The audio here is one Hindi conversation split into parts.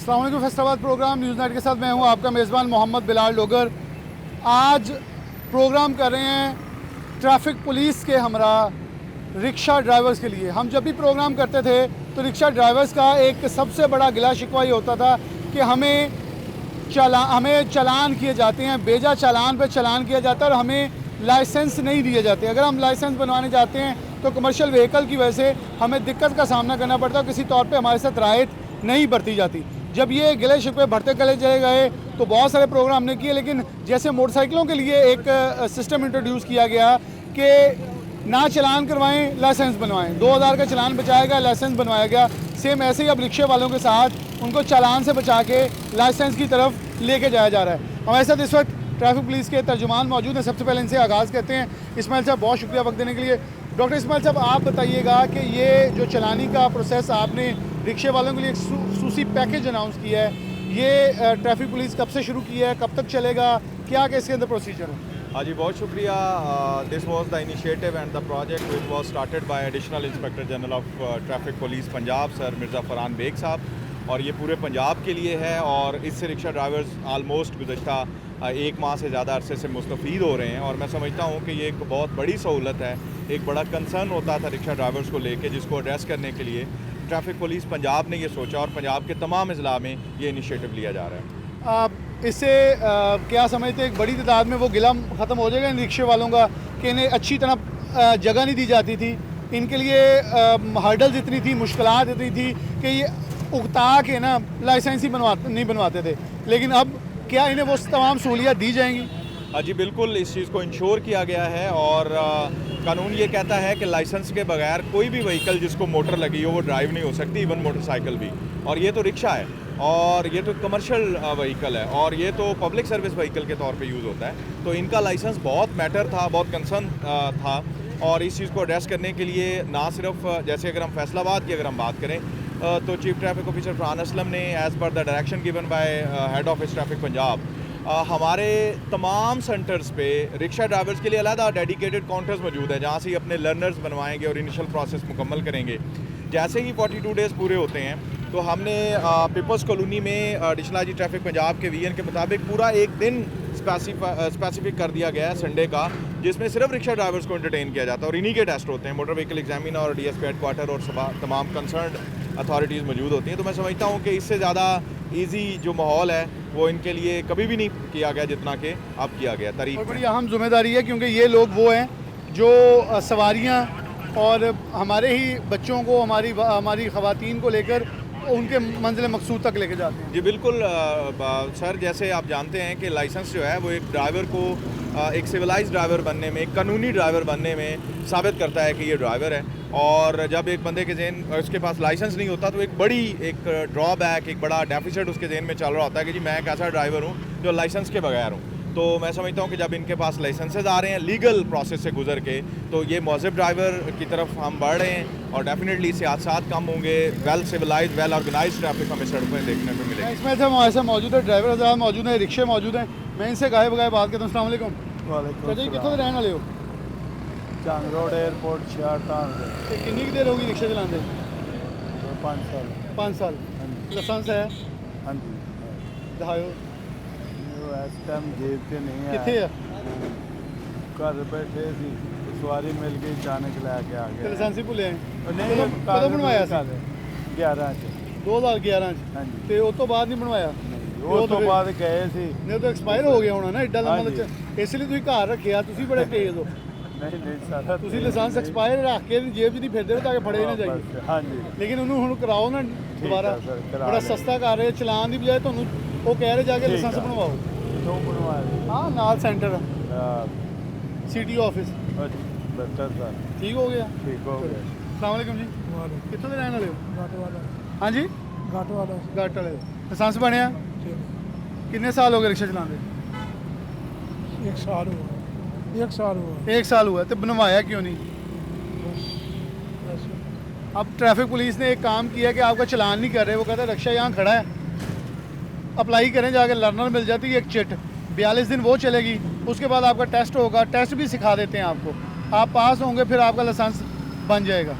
अस्सलाम वालेकुम। फैसलाबाद प्रोग्राम न्यूज़ नाइट के साथ मैं हूं आपका मेज़बान मोहम्मद बिलाल डोगर। आज प्रोग्राम कर रहे हैं ट्रैफिक पुलिस के हमरा रिक्शा ड्राइवर्स के लिए। हम जब भी प्रोग्राम करते थे तो रिक्शा ड्राइवर्स का एक सबसे बड़ा गिला शिकवा ये होता था कि हमें चालान किए जाते हैं, बेजा चालान पे चालान किया जाता है और हमें लाइसेंस नहीं दिए जाते। अगर हम लाइसेंस बनवाने जाते हैं तो कमर्शियल व्हीकल की वजह से हमें दिक्कत का सामना करना पड़ता है, किसी तौर पे हमारे साथ राहत नहीं बरती जाती। जब ये गिले शिकवे बढ़ते चले गए तो बहुत सारे प्रोग्राम हमने किए, लेकिन जैसे मोटरसाइकिलों के लिए एक सिस्टम इंट्रोड्यूस किया गया कि ना चलान करवाएं लाइसेंस बनवाएं, 2000 का चलान बचाया गया, लाइसेंस बनवाया गया। सेम ऐसे ही अब रिक्शे वालों के साथ उनको चालान से बचा के लाइसेंस की तरफ लेके जाया जा रहा है। हमारे साथ इस वक्त ट्रैफिक पुलिस के तर्जुमान मौजूद हैं। सबसे पहले इनसे आगाज़ करते हैं। इस्माइल साहब, बहुत शुक्रिया वक्त देने के लिए। डॉक्टर इस्माइल साहब, आप बताइएगा कि ये जो चलानी का प्रोसेस आपने रिक्शे वालों के लिए एक सूसी पैकेज अनाउंस किया है, ये ट्रैफिक पुलिस कब से शुरू किया है, कब तक चलेगा, क्या क्या इसके अंदर प्रोसीजर है? हाँ जी, बहुत शुक्रिया। This was the initiative and the project which was started by additional inspector general of traffic police Punjab sir Mirza Farhan Baig साहब, और ये पूरे पंजाब के लिए है। और इससे रिक्शा ड्राइवर्स आलमोस्ट गुज़श्ता 1 माह से ज़्यादा अरसे से मुस्तफ़ीद हो रहे हैं। और मैं समझता हूँ कि ये एक बहुत बड़ी सहूलत है। एक बड़ा कंसर्न होता था रिक्शा ड्राइवर्स को लेके, जिसको एड्रेस करने के लिए ट्रैफिक पुलिस पंजाब ने ये सोचा और पंजाब के तमाम अजला में ये इनिशिएटिव लिया जा रहा है। इससे क्या समझते हैं एक बड़ी तादाद में वो गिला ख़त्म हो जाएगा इन रिक्शे वालों का कि इन्हें अच्छी तरह जगह नहीं दी जाती थी, इनके लिए हर्डल्स इतनी थी, मुश्किलात इतनी थी कि ये उगता के ना लाइसेंस ही नहीं बनवाते थे, लेकिन अब क्या इन्हें वो तमाम सहूलियत दी जाएंगी? जी बिल्कुल, इस चीज़ को इंश्योर किया गया है और कानून ये कहता है कि लाइसेंस के बगैर कोई भी व्हीकल जिसको मोटर लगी हो वो ड्राइव नहीं हो सकती, इवन मोटरसाइकिल भी। और ये तो रिक्शा है और ये तो कमर्शियल व्हीकल है और ये तो पब्लिक सर्विस व्हीकल के तौर पे यूज़ होता है। तो इनका लाइसेंस बहुत मैटर था, बहुत कंसर्न था। और इस चीज़ को एड्रेस करने के लिए ना सिर्फ जैसे अगर हम फैसलाबाद की अगर हम बात करें तो chief traffic officer Farhan Aslam ने as per the direction given by head office traffic Punjab हमारे तमाम सेंटर्स पे रिक्शा ड्राइवर्स के लिए अलग डेडिकेटेड काउंटर्स मौजूद है, जहाँ से ये अपने लर्नर्स बनवाएंगे और इनिशियल प्रोसेस मुकम्मल करेंगे। जैसे ही 42 डेज़ पूरे होते हैं तो हमने पीपल्स कॉलोनी में एडिशनल आईजी ट्रैफिक पंजाब के वीएन के मुताबिक पूरा एक दिन स्पेसिफिक कर दिया गया है संडे का, जिसमें सिर्फ रिक्शा ड्राइवर्स को एंटरटेन किया जाता है और इन्हीं के टेस्ट होते हैं। मोटर व्हीकल एग्जामिनर और डीएसपी हेडक्वार्टर और तमाम कंसर्न अथॉरिटीज़ मौजूद होती हैं। तो मैं समझता हूँ कि इससे ज़्यादा ईजी जो माहौल है वो इनके लिए कभी भी नहीं किया गया जितना कि अब किया गया। और बड़ी अहम जिम्मेदारी है क्योंकि ये लोग वो हैं जो सवारियाँ और हमारे ही बच्चों को, हमारी ख़वातीन को लेकर उनके मंजिल मकसूद तक लेके जाते हैं। जी बिल्कुल सर, जैसे आप जानते हैं कि लाइसेंस जो है वो एक ड्राइवर को एक सिविलाइज ड्राइवर बनने में, एक कानूनी ड्राइवर बनने में साबित करता है कि ये ड्राइवर है। और जब एक बंदे के जहन उसके पास लाइसेंस नहीं होता तो एक ड्रॉबैक, एक बड़ा डेफिसिट उसके जहन में चल रहा होता है कि जी मैं एक ऐसा ड्राइवर हूँ जो लाइसेंस के बगैर हूँ। तो मैं समझता हूँ कि जब इनके पास लाइसेंसेज आ रहे हैं लीगल प्रोसेस से गुजर के, तो ये मौज़िब ड्राइवर की तरफ हम बढ़ रहे हैं और डेफिनेटली इससे हादसात कम होंगे। Well civilize, well organize traffic हमें सड़कों में देखने को मिलेगा। इसमें से हमारे साथ मौजूद है, ड्राइवर हज़रात मौजूद हैं, रिक्शे मौजूद हैं। मैं इनसे गाय बगाए बात करता हूँ। अस्सलाम वालेकुम। वालेकुम जी, कितों रहने वाले हो? जंग रोड एयरपोर्ट शहरतान से। कितनी देर होगी रिक्शा चलाते? 5 साल। 5 साल। लाइसेंस है? हाँ जी। दिखाओ। इस टाइम जेब से नहीं है। कितने है? घर बैठे सी सवारी मिल गई, अचानक लेके आ गया। लाइसेंस ही भुले हैं? नहीं, कदों बनवाया सी? 11 ਚ। 2011 ਚ। हाँ जी। ਤੇ ਉਸ ਤੋਂ ਬਾਅਦ ਨਹੀਂ ਬਣਵਾਇਆ? ਉਸ ਤੋਂ ਬਾਅਦ ਗਏ ਸੀ। ਨਹੀਂ ਤਾਂ ਐਕਸਪਾਇਰ ਹੋ ਗਿਆ ਹੋਣਾ ਨਾ ਐਡਾ ਲੰਮਾ ਹਾਂਜੀ। ਇਸ ਲਈ ਤੁਸੀਂ ਘਰ ਰੱਖਿਆ, ਤੁਸੀਂ ਬੜੇ ਤੇਜ਼ ਹੋ। ਨਹੀਂ ਨਹੀਂ ਸਾਰਾ ਤੁਸੀਂ ਲਾਇਸੈਂਸ ਐਕਸਪਾਇਰ ਰੱਖ ਕੇ ਜੇਬ 'ਚ ਨਹੀਂ ਫਿਰਦੇ ਤਾਂ ਕਿ ਫੜੇ ਨਾ ਜਾਈਏ। हाँ जी। ਲੇਕਿਨ ਉਹਨੂੰ ਹੁਣ ਕਰਾਓ ਨਾ ਦੁਬਾਰਾ। ਸਰ, ਕਰਾ ਬੜਾ ਲਿਆ। ਸਸਤਾ ਕਰ ਰਹੇ, ਚਲਾਨ ਦੀ ਬਜਾਏ ਤੁਹਾਨੂੰ ਉਹ ਕਹਿ ਰਹੇ ਜਾ ਕੇ ਲਾਇਸੈਂਸ ਬਣਵਾਓ। तो बनवाया। ਹਾਂ, ਨਾਲ ਸੈਂਟਰ हाँ, ਸਿਟੀ ਆਫਿਸ। 72 साल। ਠੀਕ ਹੋ ਗਿਆ? ठीक हो गया। अस्सलाम वालेकुम जी। ਕਿੱਥੋਂ ਦੇ ਰਹਿਣ ਵਾਲੇ ਹੋ? घाट वाला ਹਾਂਜੀ, घाट वाला ਗੱਟ ਵਾਲੇ। ਲਾਇਸੈਂਸ ਬਣਿਆ? ਕਿੰਨੇ ਸਾਲ ਹੋ ਗਏ ਰਿਕਸ਼ਾ ਚਲਾਉਂਦੇ? 1 साल हुआ 1 साल हुआ 1 साल हुआ। तो बनवाया क्यों नहीं? बस अब ट्रैफिक पुलिस ने एक काम किया कि आपका चलान नहीं कर रहे, वो कहता है रिक्शा यहाँ खड़ा है, अप्लाई करें जाके, लर्नर मिल जाती है एक चिट, 42 दिन वो चलेगी, उसके बाद आपका टेस्ट होगा, टेस्ट भी सिखा देते हैं आपको, आप पास होंगे फिर आपका लाइसेंस बन जाएगा।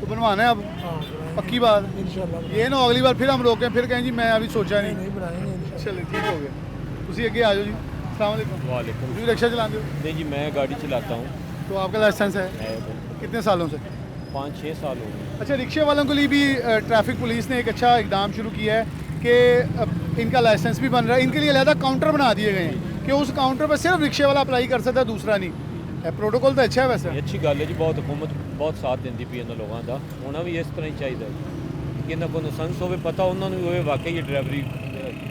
तो बनवाना है अब? हाँ पक्की बात? इंशाल्लाह ये ना हो अगली बार फिर हम रोकें फिर कहें जी मैं अभी सोचा नहीं। नहीं बनाएंगे इंशाल्लाह। चलिए ठीक हो गया। ਤੁਸੀਂ ਅੱਗੇ ਆ ਜਾਓ ਜੀ। अस्सलाम वालेकुम। वालेकुम। ਤੁਸੀਂ रिक्शा चलाते हो? नहीं जी, मैं गाड़ी चलाता हूँ। तो आपका लाइसेंस है कितने सालों से? 5-6 साल हो गए। अच्छा, रिक्शे वालों के लिए भी ट्रैफिक पुलिस ने एक अच्छा इकदाम शुरू किया है कि इनका लाइसेंस भी बन रहा है। इनके लिए अलहदा काउंटर बना दिए गए हैं कि उस काउंटर पर सिर्फ रिक्शे वाला अप्लाई कर सकता है, दूसरा नहीं। प्रोटोकॉल तो अच्छा है वैसे। ये अच्छी गल है जी, बहुत हुकूमत बहुत साथ देंदी पई इन्हां लोगों का। होना भी इस तरह ही चाहिए कि इन्हां को लाइसेंस होवे, पता उन्होंने भी होवे वाकई ये ड्राइवरी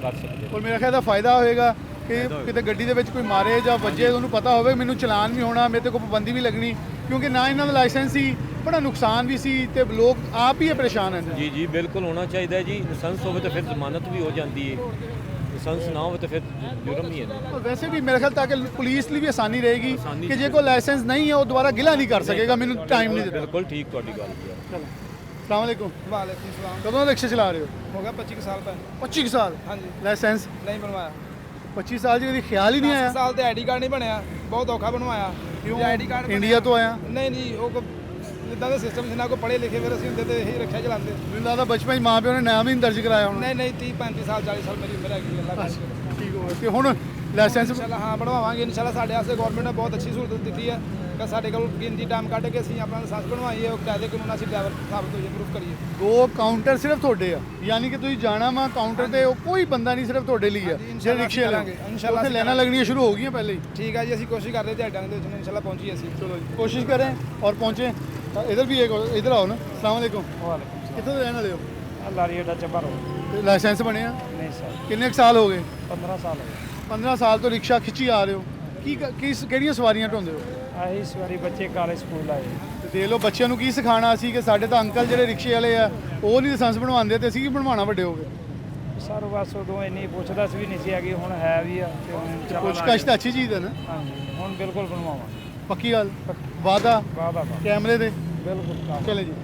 कर सकते। और मेरा ख्याल है फ़ायदा होएगा कि किते गड्डी ਦੇ ਵਿੱਚ ਕੋਈ ਮਾਰੇ ਜਾਂ ਵੱਜੇ ਉਹਨੂੰ ਪਤਾ ਹੋਵੇ ਮੈਨੂੰ ਚਲਾਨ ਵੀ ਹੋਣਾ, ਮੇਰੇ ਤੇ ਕੋਈ ਪਾਬੰਦੀ ਵੀ ਲੱਗਣੀ, ਕਿਉਂਕਿ ਨਾ ਇਹਨਾਂ ਦਾ ਲਾਇਸੈਂਸ ਸੀ, ਬੜਾ ਨੁਕਸਾਨ ਵੀ ਸੀ ਤੇ ਲੋਕ ਆਪ ਹੀ ਪਰੇਸ਼ਾਨ ਹਨ। जी जी बिल्कुल होना चाहिए जी। लाइसेंस होवे तो फिर जमानत भी हो जाती है, लाइसेंस ना हो तो फिर जुर्म ही है। और वैसे भी मेरे ख्याल ताकि पुलिस ਲਈ ਵੀ ਆਸਾਨੀ ਰਹੇਗੀ ਆਸਾਨੀ ਕਿ ਜੇ ਕੋਈ ਲਾਇਸੈਂਸ ਨਹੀਂ ਹੈ ਉਹ ਦੁਬਾਰਾ ਗਿਲਾ ਨਹੀਂ ਕਰ ਸਕੇਗਾ, ਮੈਨੂੰ ਟਾਈਮ ਨਹੀਂ ਦਿੱਤਾ। बिल्कुल ठीक ਤੁਹਾਡੀ ਗੱਲ ਹੈ। अस्सलाम वालेकुम। वालेकुम सलाम। कदों रिक्शा चला रहे हो? हो गया 25 साल पहले। 25 साल? हाँ जी। ਲਾਇਸੈਂਸ नहीं बनवाया। 25 ਸਾਲ ਜੀ ਕਦੀ ਖਿਆਲ ਹੀ ਨਹੀਂ 10 ਆਇਆ? ਸਾਲ ਤੇ ਆਈਡੀ ਕਾਰਡ ਨਹੀਂ ਬਣਿਆ, ਬਹੁਤ ਔਖਾ ਬਣਵਾਇਆ। ਕਿਉਂ? ਆਈਡੀ ਕਾਰਡ ਇੰਡੀਆ ਤੋਂ ਆਇਆ? ਨਹੀਂ ਨਹੀਂ, ਉਹ ਜਿੱਦਾਂ ਦਾ ਸਿਸਟਮ ਸੀ ਨਾ, ਕੋਈ ਪੜ੍ਹੇ ਲਿਖੇ ਫਿਰ ਅਸੀਂ ਹੁੰਦੇ ਤੇ ਇਹੀ ਰੱਖਿਆ ਚਲਾਉਂਦੇ। ਮੈਨੂੰ ਲੱਗਦਾ ਬਚਪਨ 'ਚ ਮਾਂ ਪਿਓ ਨੇ ਨਾਮ ਹੀ ਨਹੀਂ ਦਰਜ ਕਰਾਇਆ ਹੋਣਾ। ਨਹੀਂ ਨਹੀਂ, 30 35 ਸਾਲ 40 ਸਾਲ ਮੇਰੀ ਉਮਰ ਹੈਗੀ, ਅੱਲਾ ਕਰੇ। ਠੀਕ ਹੋ ਗਿਆ। ਤੇ ਹੁਣ ਲਾਇਸੈਂਸ ਇਨਸ਼ਾਅੱਲਾ ਹਾਂ ਬਣਵਾਵਾਂਗੇ ਇਨਸ਼ਾਅੱਲਾ। ਸਾਡੇ ਵਾਸਤੇ ਗਵਰਨਮੈਂਟ ਨੇ ਬਹੁਤ ਅੱਛੀ ਸਹੂਲਤ ਦਿੱਤੀ ਹੈ ਕਿ ਸਾਡੇ ਕੋਲ ਗਿਣਤੀ ਟਾਈਮ ਕੱਢ ਕੇ ਅਸੀਂ ਆਪਣਾ ਲਾਇਸੈਂਸ ਬਣਵਾਈਏ, ਉਹ ਕਾਇਦੇ ਕਾਨੂੰਨ ਅਸੀਂ ਡਰਾਈਵਰ ਸਾਬਤ ਹੋਈਏ, ਪ੍ਰੂਫ ਕਰੀਏ। ਦੋ ਕਾਊਂਟਰ ਸਿਰਫ ਤੁਹਾਡੇ ਆ, ਯਾਨੀ ਕਿ ਤੁਸੀਂ ਜਾਣਾ ਵਾ ਕਾਊਂਟਰ ਤੇ ਉਹ ਕੋਈ ਬੰਦਾ ਨਹੀਂ, ਸਿਰਫ ਤੁਹਾਡੇ ਲਈ ਆ। ਹਾਂਜੀ, ਜਿਹੜੇ ਇਨਸ਼ਾਅੱਲਾ ਰਿਕਸ਼ੇ ਅਸੀਂ ਵਾਲੇ ਕਰਾਂਗੇ, ਇਨਸ਼ਾਅੱਲਾ ਉੱਥੇ ਅਸੀਂ ਲੈਣਾ ਲੱਗਣੀਆਂ ਸ਼ੁਰੂ ਹੋ ਗਈਆਂ ਪਹਿਲੇ ਹੀ। ਠੀਕ ਹੈ ਜੀ, ਅਸੀਂ ਕੋਸ਼ਿਸ਼ ਕਰ ਰਹੇ ਤੇ ਡੰਗ ਦੇ ਵਿੱਚ ਇਨਸ਼ਾਅੱਲਾ ਪਹੁੰਚੀਏ ਅਸੀਂ। चलो जी कोशिश करें और पहुँचे। इधर भी एक इधर आओ ना। अस्सलाम वालेकुम। कितने ਦੇ ਰਹਿਣ ਵਾਲੇ ਹੋ? ਲਾਰੀ ਡਾ ਚੱਪਰ ਤੇ ਲਾਇਸੈਂਸ ਬਣਿਆ? ਨਹੀਂ ਸਰ, ਕਿੰਨੇ ਕੁ ਸਾਲ ਹੋ ਗਏ? 15 ਸਾਲ ਹੋ ਗਏ। 15 ਸਾਲ ਤੋਂ ਰਿਕਸ਼ਾ ਖਿੱਚੀ ਆ ਰਹੇ ਹੋ। ਕਿਹੜੀਆਂ ਸਵਾਰੀਆਂ ਢੋਂਦੇ ਹੋ? ਆਹੀ ਸਵਾਰੀ ਬੱਚੇ ਕਾਲਜ ਸਕੂਲ ਆਏ। ਤੇ ਦੇਖ ਲਓ ਬੱਚਿਆਂ ਨੂੰ ਕੀ ਸਿਖਾਉਣਾ ਸੀ ਕਿ ਸਾਡੇ ਤਾਂ ਅੰਕਲ ਜਿਹੜੇ ਰਿਕਸ਼ੇ ਵਾਲੇ ਆ ਉਹ ਨਹੀਂ ਲਾਇਸੈਂਸ ਬਣਵਾਉਂਦੇ ਤੇ ਅਸੀਂ ਕੀ ਬਣਵਾਉਣਾ ਵੱਡੇ ਹੋ ਕੇ। ਸਰ ਬਸ ਉਦੋਂ ਇੰਨੀ ਪੁੱਛਦਾ ਸੀ ਵੀ ਨਹੀਂ ਸੀ ਹੈਗੀ, ਹੁਣ ਹੈ ਵੀ ਆ ਤੇ ਹੁਣ ਚੱਲ ਪੁੱਛਗਛ ਤਾਂ ਅੱਛੀ ਚੀਜ਼ ਹੈ ਨਾ। ਹਾਂਜੀ, ਹੁਣ ਬਿਲਕੁਲ ਬਣਵਾਵਾਂਗੇ। पक्की गल वादा ਵਾਦਾ कैमरे दे। ਬਿਲकुल। चले जी।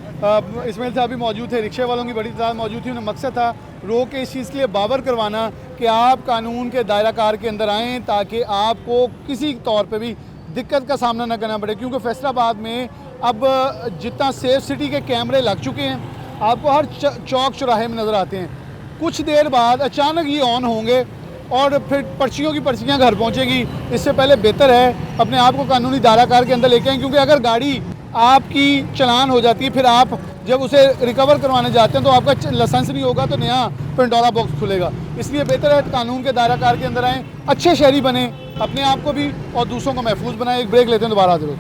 इसमाइल साहब भी मौजूद थे, रिक्शे वालों की बड़ी तादाद मौजूद थी। उन्हें मकसद था रोक के इस चीज़ के लिए बावर करवाना कि आप कानून के दायरा कार के अंदर आएँ ताकि आपको किसी तौर पे भी दिक्कत का सामना न करना पड़े, क्योंकि फैसलाबाद में अब जितना सेफ सिटी के कैमरे लग चुके हैं, आपको हर चौक चौराहे में नज़र आते हैं। कुछ देर बाद अचानक ये ऑन होंगे और फिर पर्चियों की पर्चियाँ घर पहुँचेगी। इससे पहले बेहतर है अपने आप को कानूनी दायराकार के अंदर लेके आएँ, क्योंकि अगर गाड़ी आपकी चलान हो जाती है फिर आप जब उसे रिकवर करवाने जाते हैं तो आपका लाइसेंस नहीं होगा तो नया पेंडोरा बॉक्स खुलेगा। इसलिए बेहतर है कानून के दायराकार के अंदर आएँ, अच्छे शहरी बने, अपने आप को भी और दूसरों को महफूज बनाएं। एक ब्रेक लेते हैं, दोबारा हाजिर होते हैं।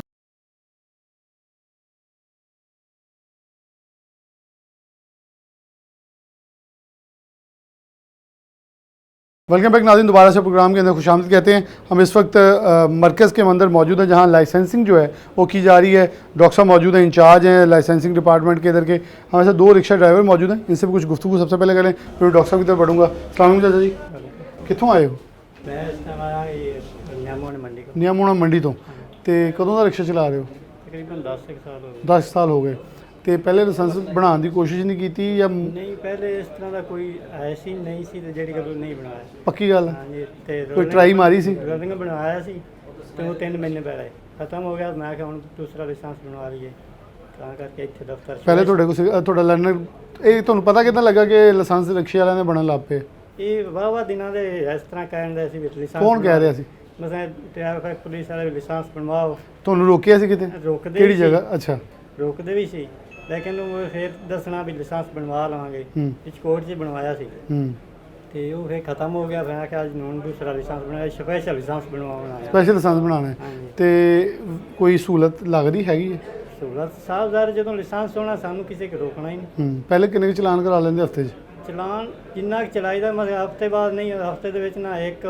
वेलकम बैक नाज़रीन, दोबारा से प्रोग्राम के अंदर खुशामद कहते हैं। हम इस वक्त मरकज़ के अंदर मौजूद हैं जहां लाइसेंसिंग जो है वो की जा रही है। डॉक्टर साहब मौजूद हैं, इंचार्ज हैं लाइसेंसिंग डिपार्टमेंट के इधर के। हमारे साथ दो रिक्शा ड्राइवर मौजूद हैं, इनसे भी कुछ गुफ्तगू सबसे पहले करें, फिर डॉक्टर साहब की तरफ बढ़ूँगा। अस्सलाम वालेकुम चाचा जी, कितों आए हो? मैं इस टाइम आया ये नियामों मंडी को नियामोना मंडी तो कदों का रिक्शा चला रहे हो? तकरीबन 10 साल हो गए। 10 साल हो गए। तो पहले लाइसेंस बनाने की कोशिश नहीं की या नहीं, पहले इस तरह का कोई ऐसी नहीं सी ते जेड़ी कदों नहीं बनाया। पक्की गल? हाँ जी, ते कोई ट्राई मारी सी? रोलिंग बनवाया सी ते वो 3 महीने पहले खत्म हो गया। मैं क्या हुण दूसरा लाइसेंस बनवा लईए, तां करके इत्थे दफ्तर पहले ਤੁਹਾਡਾ ਲਰਨਰ ਇਹ ਤੁਹਾਨੂੰ ਪਤਾ ਕਿੱਦਾਂ ਲੱਗਾ ਕਿ ਲਾਇਸੈਂਸ ਰਿਕਸ਼ੇ ਵਾਲਿਆਂ ਨੇ ਬਣਨ ਲੱਗ ਪਏ? ਇਹ ਵਾਵਾ ਦਿਨਾਂ ਦੇ ਇਸ ਤਰ੍ਹਾਂ ਕਹਿੰਦੇ ਸੀ ਵੀ ਲਾਇਸੈਂਸ ਕੌਣ ਕਹਿ ਰਿਹਾ ਸੀ? ਮਸਾਂ ਟ੍ਰੈਫਿਕ ਪੁਲਿਸ ਵਾਲੇ ਲਾਇਸੈਂਸ ਬਣਵਾਓ, ਤੁਹਾਨੂੰ ਰੋਕਿਆ ਸੀ ਕਿਤੇ? ਰੋਕਦੇ ਕਿਹੜੀ ਸੀ। ਜਗ੍ਹਾ? ਅੱਛਾ। ਰੋਕਦੇ ਵੀ ਸੀ, ਲੇਕਿਨ ਉਹ ਫਿਰ ਦੱਸਣਾ ਵੀ ਲਾਇਸੈਂਸ ਬਣਵਾ ਲਵਾਂਗੇ। ਹੂੰ ਕੋਰਟ 'ਚ ਬਣਵਾਇਆ ਸੀ ਹੂੰ ਤੇ ਉਹ ਫਿਰ ਖਤਮ ਹੋ ਗਿਆ। ਮੈਂ ਕਿਹਾ ਅੱਜ ਹੁਣ ਦੂਸਰਾ ਲਾਇਸੈਂਸ ਬਣਾਇਆ, ਸਪੈਸ਼ਲ ਲਾਇਸੈਂਸ ਬਣਵਾਉਣਾ ਹੈ। ਸਪੈਸ਼ਲ ਲਾਇਸੈਂਸ ਬਣਾਉਣਾ ਹੈ ਹਾਂਜੀ। ਤੇ ਕੋਈ ਸਹੂਲਤ ਲੱਗਦੀ ਹੈਗੀ ਹੈ? ਸਹੂਲਤ ਸਾਹਿਬ ਜ਼ਾਰ ਜਦੋਂ ਲਾਇਸੈਂਸ ਹੋਣਾ ਸਾਨੂੰ ਕਿਸੇ ਕੋ ਰੋਕਣਾ ਹੀ ਨਹੀਂ। ਪਹਿਲੇ ਕਿੰਨੇ ਕੁ ਚਲਾਨ ਕਰਾ ਲੈਂਦੇ ਹਫਤੇ 'ਚ? ਚਲਾਨ ਜਿੰਨਾ ਕੁ ਚਲਾਈਦਾ, ਮਤਲਬ ਹਫਤੇ ਬਾਅਦ ਨਹੀਂ, ਹਫਤੇ ਦੇ ਵਿੱਚ ਨਾ ਇੱਕ,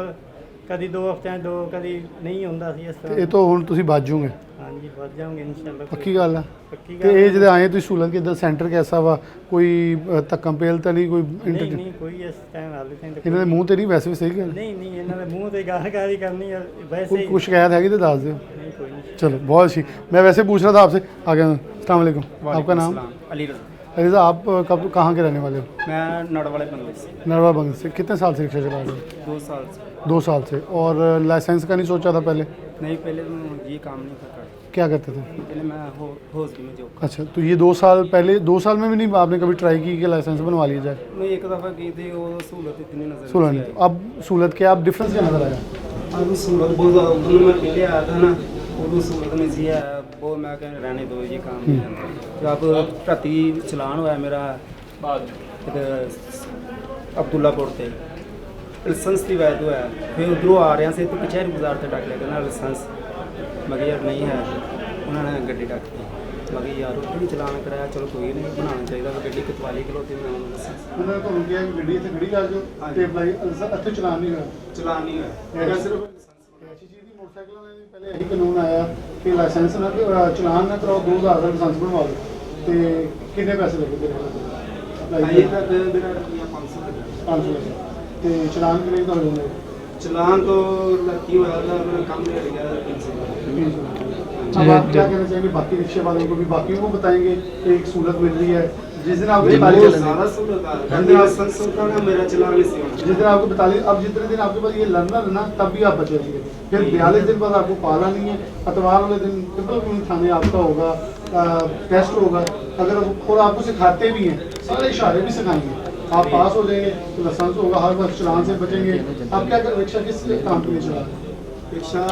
ਕਦੀ 2 ਹਫਤਿਆਂ 'ਚ 2, ਕਦੀ ਨਹੀਂ ਹੁੰਦਾ ਸੀ ਇਸ ਤੇ ਤਰ੍ਹਾਂ। ਇਹ ਤੋਂ ਹੁਣ ਤੁਸੀਂ ਬਚ ਜਾਓਗੇ? ਹਾਂਜੀ, ਵੱਧ ਜਾਵਾਂਗੇ ਇਨਸ਼ਾਅੱਲਾ। ਪੱਕੀ ਗੱਲ ਆ? ਪੱਕੀ ਤੇ ਗੱਲ ਇਹ ਜਿਹੜੇ ਆਏ ਤੁਸੀਂ ਸਹੂਲਤ ਕਿੱਦਾਂ, ਸੈਂਟਰ ਕੈਸਾ ਵਾ, ਕੋਈ ਧੱਕਮ ਪੇਲ ਤਾਂ ਨਹੀਂ, ਕੋਈ ਨਹੀਂ ਨਹੀਂ, ਕੋਈ ਇਸ ਟਾਈਮ ਹਾਲੇ ਤੱਕ ਇਹਨਾਂ ਦੇ ਮੂੰਹ ਤੇ ਨਹੀਂ, ਵੈਸੇ ਵੀ ਸਹੀ ਗੱਲ? ਨਹੀਂ ਨਹੀਂ, ਇਹਨਾਂ ਦੇ ਮੂੰਹ ਤੇ ਗਾਲਕਾਰੀ ਕਰਨੀ ਹੈ ਵੈਸੇ कोई ਹੀ। कुछ शिकायत हैगी तो दस दो। ਨਹੀਂ ਕੋਈ नहीं। चलो बहुत अच्छी। मैं वैसे पूछ रहा था आपसे आगे। अस्सलाम वालेकुम, आपका नाम? अली रज़ा। अलीजा, आप कब कहाँ के रहने वाले हो? मैं नड़ वाले बंदे से नरवा बंग से। कितने साल से रिक्शा चला रहे हो? 2 साल से। 2 साल से। और लाइसेंस का नहीं सोचा था पहले? नहीं, पहले तो ये काम नहीं था। क्या करते थे? पहले मैं हॉस्टल में जॉब। अच्छा, तो ये 2 साल पहले, 2 साल में भी नहीं आपने कभी ट्राई की कि लाइसेंस बनवा लिया जाए? मैं एक दफ़ा की थी, वो सहूलत इतनी नज़र सुना नहीं नहीं, अब सहूलत क्या, आप डिफरेंस क्या नज़र आया? अब सहूलत बहुत ज़्यादा, उधर मैं पहले आया था ना, उधर सहूलत नहीं सी है, वो मैं कह रहने दो, ये काम नहीं है। तो अब राती चलान हुआ है मेरा अब्दुल्लापुर से, लाइसेंस की वैध हुआ है, फिर उधरों आ रहे से तो कचहरी बाजार से डक लेकर ना लाइसेंस, मगर यार नहीं है, उन्होंने गड्डी डक दी। मगर यार उधर भी चलान कराया, चलो कोई नहीं, बनाना चाहिए गड्डी कतवाली खलोती मैं उन्होंने तो रुकिया कि गड्डी इतने खड़ी आ जाओ ते भाई अच्छे चलान नहीं हुआ, चलान नहीं हुआ। मैं सिर्फ ऐसी चीज़ ही मोटरसाइकिलों में पहले यही कानून आया कि लाइसेंस ना चलान ना कराओ, 2000 का लाइसेंस बनवा लो, तो कितने पैसे लगे ये तक मेरा 500 लगे, तो चलान के लिए तो हो जाएंगे, चलान तो लगी हुआ था, मैंने कम ले लिया 300। अब आप क्या कहना चाहेंगे बाकी रिक्शे वालों को भी, बाकियों को बताएंगे कि एक सहूलत मिल रही है जिस दिन आपको ज़्यादा सहूलत है, लाइसेंस होता है मेरा चलान नहीं होना। जिस दिन आपको 42, अब जितने दिन आपके पास ये लर्नर है ना, तब भी आप बचे रहेंगे, फिर 42 दिन बाद आपको पाला नहीं है, अतवार वाले दिन ट्रिपल थाने आपका होगा, टेस्ट होगा, अगर और आपको सिखाते भी हैं, सारे इशारे भी सिखाएंगे, आप पास हो जाएंगे तो लाइसेंस होगा, हर वक्त चलान से बचेंगे। आप क्या कर, रिक्शा किस काम के लिए चला? रिक्शा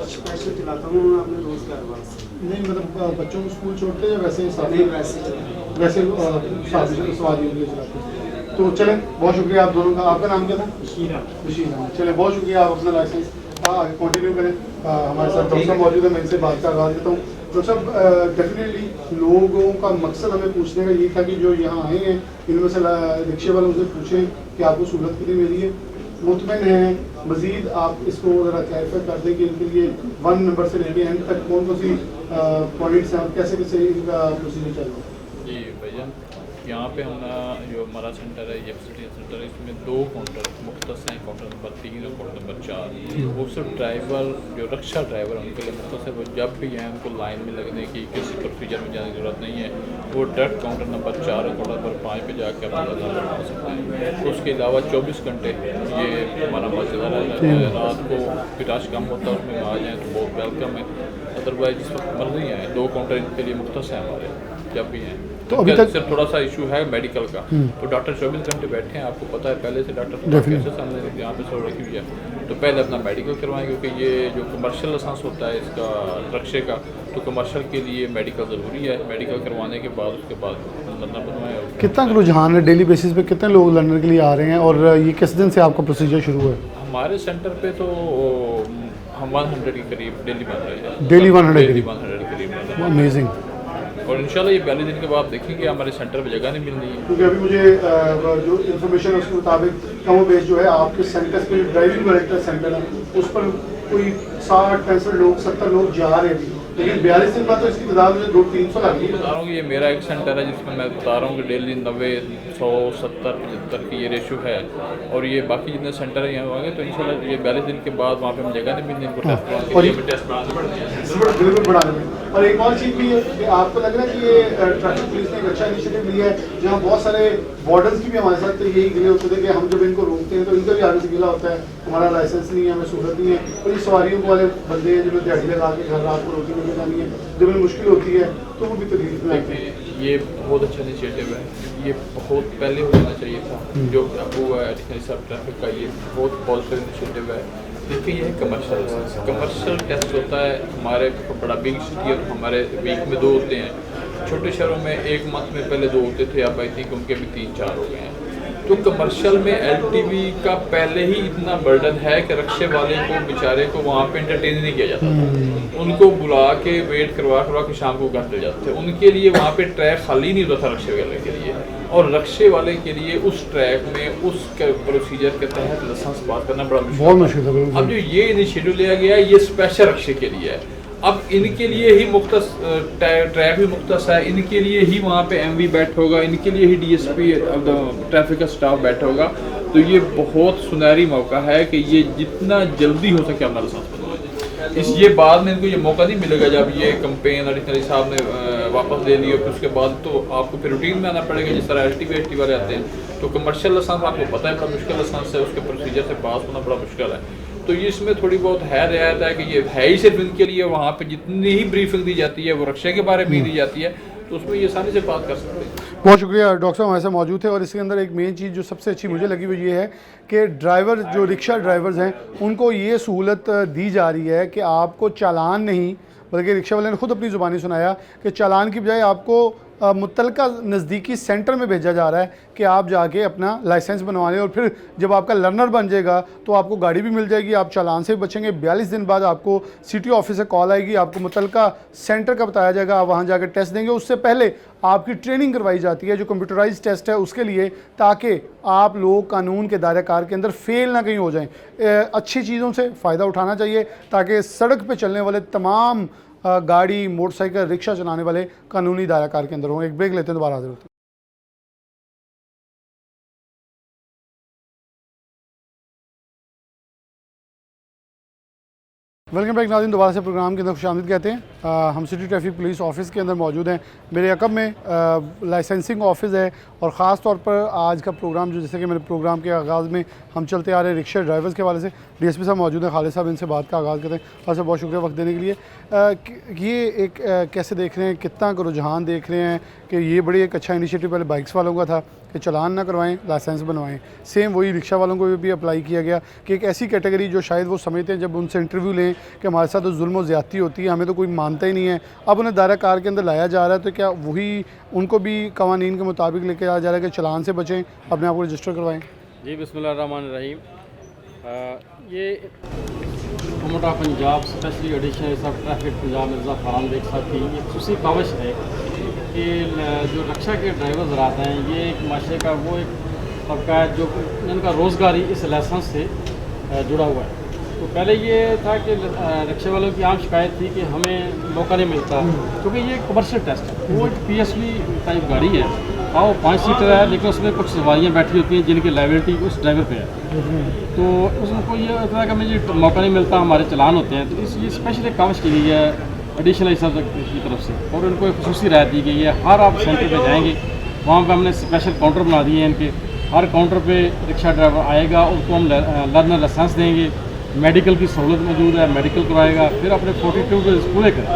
स्पेशल चलाता हूँ अपने रोज़गार वास्ते। नहीं मतलब बच्चों को स्कूल छोड़ते हैं या वैसे नहीं, वैसे सवारियों के लिए चलाते हैं? तो चलें, बहुत शुक्रिया आप दोनों का। आपका नाम क्या था? बशीर। चलें, बहुत शुक्रिया, आप अपना लाइसेंस आगे कंटिन्यू करें। हमारे साथ डॉक्टर साहब मौजूद है, मैं इनसे बात का आगाज़ देता हूँ। डॉक्टर साहब, डेफिनेटली लोगों का मकसद हमें पूछने का ये था कि जो यहाँ आए हैं इनमें से रिक्शे वालों से पूछें कि आपको सहूलत कितनी मिली है, मुतमईन हैं। मज़ीद आप इसको ज़रा क्लैरिफाई कर दें कि इनके लिए 1 नंबर से लेके एंड तक कौन कौन सी पॉइंट्स हैं और कैसे कैसे इनका प्रोसीजर चल रहा है। जी भैया, यहाँ पे हम जो हमारा सेंटर है ये सिटी सेंटर है, इसमें 2 काउंटर मुख्तस हैं, काउंटर नंबर 3 और काउंटर नंबर 4। वो सिर्फ ड्राइवर, जो रिक्शा ड्राइवर है उनके लिए मुख्तस है, वो जब भी हैं उनको लाइन में लगने की किसी प्रोसीजर में जाने की ज़रूरत नहीं है, वो डायरेक्ट काउंटर नंबर 4 और काउंटर नंबर 5 पे जाकर अपना लाइन बनवा सकते हैं। उसके अलावा 24 घंटे ये हमारा मस्जिद है, रात को फिर रश कम होता है उसमें आ जाएँ तो बहुत वेलकम है, अदरवाइज जिस वक्त मर्जी है 2 काउंटर इनके लिए मुख्तस हैं हमारे, जब भी हैं। तो अभी तक सिर्फ थोड़ा सा इशू है मेडिकल का, तो डॉक्टर 24 घंटे बैठे हैं, आपको पता है पहले से डॉक्टर कैसे सामने यहाँ पे सो रखी हुई है, तो पहले अपना मेडिकल करवाएं, क्योंकि ये जो कमर्शियल लाइसेंस होता है इसका रिक्शे का, तो कमर्शियल के लिए मेडिकल ज़रूरी है। मेडिकल करवाने के बाद उसके बाद लर्नर बनवाएं। कितना रुझान है डेली बेसिस पे, कितने लोग लर्नर के लिए आ रहे हैं और ये किस दिन से आपका प्रोसीजर शुरू है? हमारे सेंटर पे तो हम 100 के करीब डेली बन रहे हैं, डेली 100 के करीब बन रहे हैं। अमेजिंग। और इंशाल्लाह ये 42 दिन के बाद देखेंगे हमारे सेंटर पे जगह नहीं मिल रही है, क्योंकि अभी मुझे जो इन्फॉर्मेशन है उसके मुताबिक कम बेस जो है आपके सेंटर पे ड्राइविंग डायरेक्टर सेंटर है उस पर कोई 60-65 लोग 70 लोग जा रहे हैं, लेकिन 42 दिन बाद तो इसकी तादाद मुझे 200-300 लग गई। बता रहा हूँ कि ये मेरा एक सेंटर है जिसमें मैं बता रहा हूँ कि डेली 90, 100, 70, 75 की ये रेशो है, और ये बाकी जितने सेंटर है यहाँ आगे तो इंशाल्लाह ये 42 दिन के बाद वहाँ पे हम जगह नहीं मिलनी इनको टेस्ट कराने के लिए, टेस्ट बढ़ाने पड़ते हैं। बिल्कुल बढ़ाने में। और एक और चीज़ भी है कि आपको लग रहा है कि ये ट्रैफिक पुलिस ने एक अच्छा इनिशिएटिव लिया है, जहाँ बहुत सारे वार्डन्स की भी हमारे साथ यही गिले होते थे कि हम जब इनको रोकते हैं तो इनका भी आगे से गिला होता है, हमारा लाइसेंस नहीं है, हमें सहूलत नहीं है, और ये सवारियों वाले बंदे हैं जिन्हें दिहाड़ी लगा के घर रात को रोटी लेके जानी है, जब इन्हें मुश्किल होती है तो वो भी तकलीफ में आते हैं। ये बहुत अच्छा इनिशिएटिव है, ये बहुत पहले हो जाना चाहिए था, जो हुआ है एडिशनल सब ट्रैफिक का, ये बहुत पॉजिटिव इनिशिएटिव है। देखिए ये कमर्शियल टेस्ट होता है, हमारे बड़ा बिग सिटी और हमारे वीक में 2 होते हैं, छोटे शहरों में 1 मंथ में पहले 2 होते थे, अब आई थिंक उनके भी 3-4 हो गए हैं। तो कमर्शियल में LTV का पहले ही इतना बर्डन है कि रिक्शे वाले को बेचारे को वहाँ पे एंटरटेन नहीं किया जाता, उनको बुला के वेट करवा के शाम को घर चले जाते थे, उनके लिए वहाँ पे ट्रैक खाली नहीं होता था रिक्शे वाले के लिए, और रिक्शे वाले के लिए उस ट्रैक में उस प्रोसीजर के तहत लाइसेंस बात करना बड़ा मुश्किल है। अब जो ये इनिशिएटिव लिया गया है ये स्पेशल रिक्शे के लिए है, अब इनके लिए ही मुख्तस ट्रैक भी मुख्तस है, इनके लिए ही वहाँ पे MV बैठ होगा, इनके लिए ही DSP ट्रैफिक का स्टाफ बैठा होगा, तो ये बहुत सुनहरी मौका है कि ये जितना जल्दी हो सके हमारे साथ बनवाएं। इस ये बाद में इनको ये मौका नहीं मिलेगा जब ये कंपेन एडिशनल साहब ने वापस ले लिया, फिर उसके बाद तो आपको फिर रूटीन में आना पड़ेगा, जिस तरह LTV वाले आते हैं, तो कमर्शियल लाइसेंस आपको पता है बड़ा मुश्किल लाइसेंस है, उसके प्रोसीजर से पास होना बड़ा मुश्किल है। तो ये इसमें थोड़ी बहुत है रियायत है कि ये है ही सिर्फ इनके लिए, वहाँ पे जितनी ही ब्रीफिंग दी जाती है वो रिक्शे के बारे में दी जाती है, तो उसमें ये आसानी से बात कर सकते हैं। बहुत शुक्रिया डॉक्टर साहब हमारे साथ मौजूद थे। और इसके अंदर एक मेन चीज़ जो सबसे अच्छी मुझे लगी वो ये है कि ड्राइवर जो रिक्शा ड्राइवर्स हैं उनको ये सहूलत दी जा रही है कि आपको चालान नहीं, बल्कि रिक्शा वाले ने खुद अपनी ज़ुबानी सुनाया कि चालान की बजाय आपको मुतलका नज़दीकी सेंटर में भेजा जा रहा है कि आप जाके अपना लाइसेंस बनवा लें, और फिर जब आपका लर्नर बन जाएगा तो आपको गाड़ी भी मिल जाएगी, आप चालान से भी बचेंगे। 42 दिन बाद आपको सिटी ऑफिस से कॉल आएगी, आपको मुतलका सेंटर का बताया जाएगा, आप वहाँ जाकर टेस्ट देंगे। उससे पहले आपकी ट्रेनिंग करवाई जाती है जो कंप्यूटराइज टेस्ट है उसके लिए, ताकि आप लोग कानून के दायरे कार के अंदर फेल ना कहीं हो जाएं। अच्छी चीज़ों से फ़ायदा उठाना चाहिए ताकि सड़क पर चलने वाले तमाम गाड़ी, मोटरसाइकिल, रिक्शा चलाने वाले कानूनी दायरा कार के अंदर हों। एक ब्रेक लेते हैं, दोबारा हाजिर होते हैं। वेलकम बैक नाज़रीन, दोबारा से प्रोग्राम के अंदर खुशामदीद कहते हैं। हम सिटी ट्रैफिक पुलिस ऑफिस के अंदर मौजूद हैं। मेरे अकब में लाइसेंसिंग ऑफिस है, और ख़ास तौर पर आज का प्रोग्राम जो, जैसे कि मेरे प्रोग्राम के आगाज़ में हम चलते आ रहे रिक्शा ड्राइवर्स के हवाले से डीएसपी साहब मौजूद हैं, खालिद साहब, इनसे बात का आगाज़ करते हैं। और सर बहुत शुक्रिया वक्त देने के लिए। ये एक कैसे देख रहे हैं, कितना का रुझान देख रहे हैं कि ये बड़ी एक अच्छा इनिशिएटिव पहले बाइक्स वालों का था कि चलान ना करवाएं, लाइसेंस बनवाएं। सेम वही रिक्शा वालों को भी अप्लाई किया गया कि एक ऐसी कैटेगरी जो शायद वो समझते हैं जब उनसे इंटरव्यू लें कि हमारे साथ तो जुल्म और ज़्यादती होती है, हमें तो कोई मानता ही नहीं है, अब उन्हें दायरा कार के अंदर लाया जा रहा है, तो क्या वही उनको भी कवानीन के मुताबिक लेके आया जा रहा है कि चलान से बचें, अपने आप को रजिस्टर करवाएँ? जी बिस्मिल्लाहिर्रहमानिर्रहीम। ये government of Punjab specially additional सब ट्रैफिक पंजाब मिर्ज़ा फरहान बेग साहब की एक खुशी काविश है कि जो रिक्शा के ड्राइवर ज़रात हैं, ये एक माशरे का वो एक तबका है जो जिनका रोज़गारी इस लाइसेंस से जुड़ा हुआ है। तो पहले ये था कि रिक्शे वालों की आम शिकायत थी कि हमें मौका नहीं मिलता, क्योंकि ये कमर्शियल टेस्ट है, वो एक PSV टाइप गाड़ी है, और 5 सीटर है, लेकिन उसमें कुछ सवारियाँ बैठी होती हैं जिनकी लाइबिलिटी उस ड्राइवर पे है। तो उसको ये होता है कि हमें मौका नहीं मिलता, हमारे चलान होते हैं। तो ये स्पेशल एक काविश की गई है एडिशनल सब की तरफ से, और उनको एक खुसूसी राहत दी गई है। हर आप सेंटर पे जाएंगे, वहाँ पे हमने स्पेशल काउंटर बना दिए हैं इनके। हर काउंटर पे रिक्शा ड्राइवर आएगा, उनको हम लर्नर लाइसेंस देंगे, मेडिकल की सहूलत मौजूद है, मेडिकल करवाएगा, फिर अपने 42 डेज पूरे करें।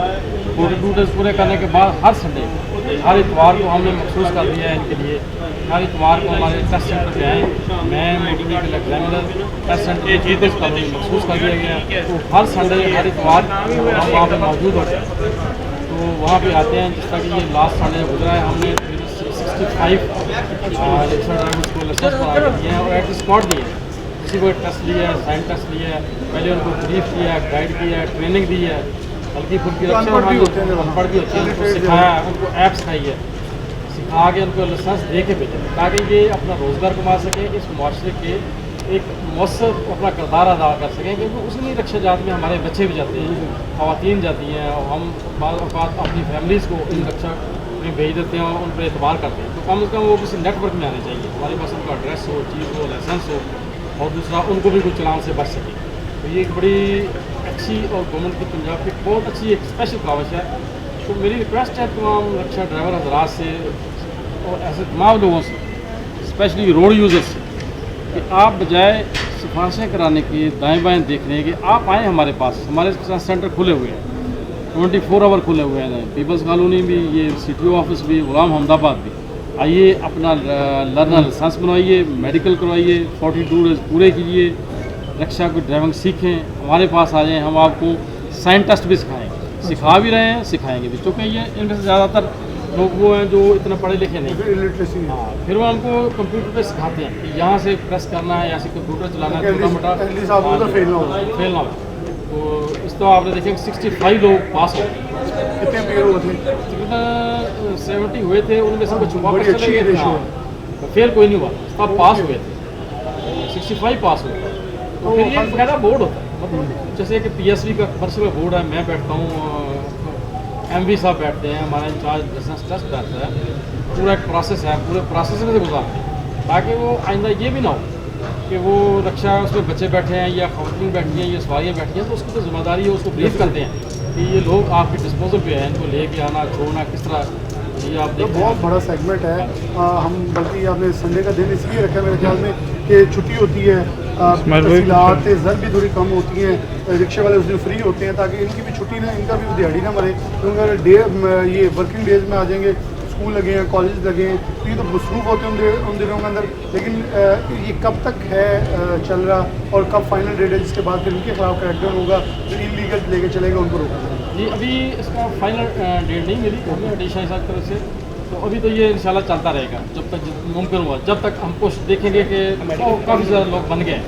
42 डेज पूरे करने के बाद हर संडे, हर इतवार को हमने मखसूस कर दिया है इनके लिए। हर इतवार को हमारे टेस्ट सेंटर पे आएँ, मैं motor vehicle examiner test centre चीज़ का मखसूस कर दिया गया है। तो हर संडे, हर इतवार हम वहाँ पर मौजूद होते हैं, तो वहाँ पे आते हैं। जिस तरह कि ये लास्ट संडे गुजरा है, हमने 65 रिक्शा ड्राइवर्स को लाइसेंस बना दिए हैं और एट स्पॉट दिए हैं। किसी को टेस्ट लिया है, साइन टेस्ट लिया है, पहले उनको ब्रीफ किया है, गाइड किया है, ट्रेनिंग दी है, हल्की फुल्की रक्षा अनपढ़ भी होते हैं, उनको सिखाया है, उनको ऐप सिखाई है, सिखा के उनको लाइसेंस दे के भेजा, ताकि ये अपना रोज़गार कमा सकें, इस माशरे के एक मौसर अपना किरदार अदा कर सकें। क्योंकि उसी रक्षा जात में हमारे बच्चे भी जाते हैं, ख़वातीन जाती हैं, और हम बाज़ औक़ात अपनी फैमिलीज़ को इन रक्षा में भेज देते हैं और उन पर एतबार करते हैं। तो कम से कम वो किसी नेटवर्क में आने चाहिए, हमारे पास उनका एड्रेस हो, चीज़ हो, लाइसेंस हो, और दूसरा उनको भी कुछ चलान से बच सके। तो ये एक बड़ी अच्छी और गवर्नमेंट की पंजाब की बहुत अच्छी एक स्पेशल काविश है। तो मेरी रिक्वेस्ट है तमाम रिक्शा ड्राइवर हजरात से और ऐसे तमाम लोगों से, स्पेशली रोड यूज़र्स से, कि आप बजाय सिफारिशें कराने के, दाएँ बाएँ देखने के, आप आएँ हमारे पास। हमारे सेंटर खुले हुए हैं, 24 आवर खुले हुए हैं। पीपल्स कॉलोनी भी, ये CTO ऑफिस भी, गुलाम हमदाबाद भी। आइए, अपना लर्नर लाइसेंस बनवाइए, मेडिकल करवाइए, 42 डेज पूरे कीजिए, रिक्शा की ड्राइविंग सीखें, हमारे पास आ जाएँ, हम आपको साइन टेस्ट भी सिखाएंगे, सिखा भी रहे हैं, सिखाएंगे भी। क्योंकि ये इनमें से ज़्यादातर लोग वो हैं जो इतना पढ़े लिखे नहीं, इलिटरेसी। हाँ, फिर वो हमको कंप्यूटर पे सिखाते हैं कि यहाँ से प्रेस करना है, यहाँ से कंप्यूटर चलाना है, छोटा मोटा फेल ना हो। तो इस तो आपने देखें 65 लोग पास हो गए। कितने पेयर हुए थे? तकरीबन 70 हुए थे, उनमें से कुछ वापस चले गए थे, तो फेल कोई नहीं हुआ, सब पास हुए थे, 65 पास हुए। तो फिर ये बकायदा बोर्ड होता है, मतलब जैसे कि PSV का पर्सनल बोर्ड है, मैं बैठता हूँ, MV साहब बैठते हैं, हमारा इंचार्ज लाइसेंस टेस्ट बैठता है, पूरा एक प्रोसेस है, पूरे प्रोसेस में से गुजारते हैं, ताकि वो आइंदा ये भी ना हो कि वो रक्षा उसमें बच्चे बैठे हैं या खवातीन बैठी हैं या सवारियाँ बैठी हैं, तो उसकी तो जिम्मेदारी है, उसको ब्रीफ करते हैं कि ये लोग आपके डिस्पोजल पे हैं, इनको लेके आना, छोड़ना किस तरह। ये आप देखो बहुत बड़ा सेगमेंट है। हम बल्कि आपने संडे का दिन इसलिए रखा है मेरे ख्याल में कि छुट्टी होती है, तफसीलात ज़र भी थोड़ी कम होती हैं, रिक्शे वाले उस दिन फ्री होते हैं ताकि इनकी भी छुट्टी ना, इनका भी दिहाड़ी ना मरे। क्योंकि अगर ये वर्किंग डेज में आ जाएंगे, स्कूल लगे हैं, कॉलेज लगे हैं, तो ये तो मसरूफ़ होते हैं उन दिनों के अंदर। लेकिन ये कब तक है चल रहा और कब फाइनल डेट है जिसके बाद फिर उनके खिलाफ क्रैकडाउन होगा, जो इलीगल लेके चलेगा उनको रोका जाएगा। जी अभी इसका फाइनल डेट नहीं मिली हमें एडिशनल साहब तरफ से, तो अभी तो ये इंशाल्लाह चलता रहेगा जब तक मुमकिन हुआ, जब तक हम कुछ देखेंगे कि काफ़ी ज़्यादा लोग बन गए,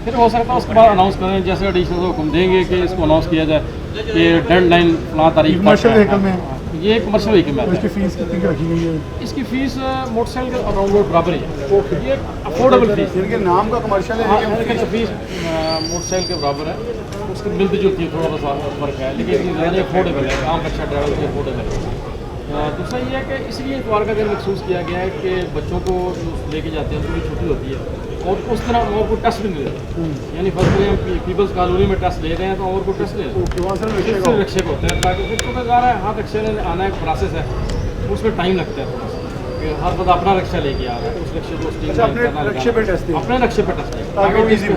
फिर हो सकता है उसके बाद अनाउंस करें, जैसे एडिशनल को हुक्म देंगे कि इसको अनाउंस किया जाए कि डेडलाइन फलां तारीख कमर्शियल व्हीकल में ये कमर्शियल व्हीकल में इसकी फ़ीस कितनी की रखी गई है? इसकी फ़ीस मोटरसाइकिल के अराउंड बराबर ही है, ये अफोर्डेबल फीस इनके नाम का कमर्शियल है लेकिन फीस मोटरसाइकिल के बराबर है, उसकी मिलती जुलती है, थोड़ा सा फर्क है, लेकिन ज़्यादा अफोर्डेबल है, आम रिक्शा ड्राइवर के अफोर्डेबल है। दूसरा ये है कि इसलिए इतवार का दिन महसूस किया गया है कि बच्चों को लेके जाते हैं, उनकी छुट्टी होती है और उस तरह और कोई टेस्ट भी नहीं लेते, यानी फर्स्ट में हम पीपल्स कॉलोनी में टेस्ट ले रहे हैं तो और कोई टेस्ट नहीं लेते, रिक्शे को होते हैं ताकि फिर तो जा रहा है, हाँ रिक्शे में आना एक प्रोसेस है, उसमें टाइम लगता है थोड़ा सा, कि हर बंदा अपना रिक्शा लेके आ रहा है, उस रिक्शे को अपने रिक्शे पे टेस्ट अपने रिक्शे पर टेस्ट हाँ ईजी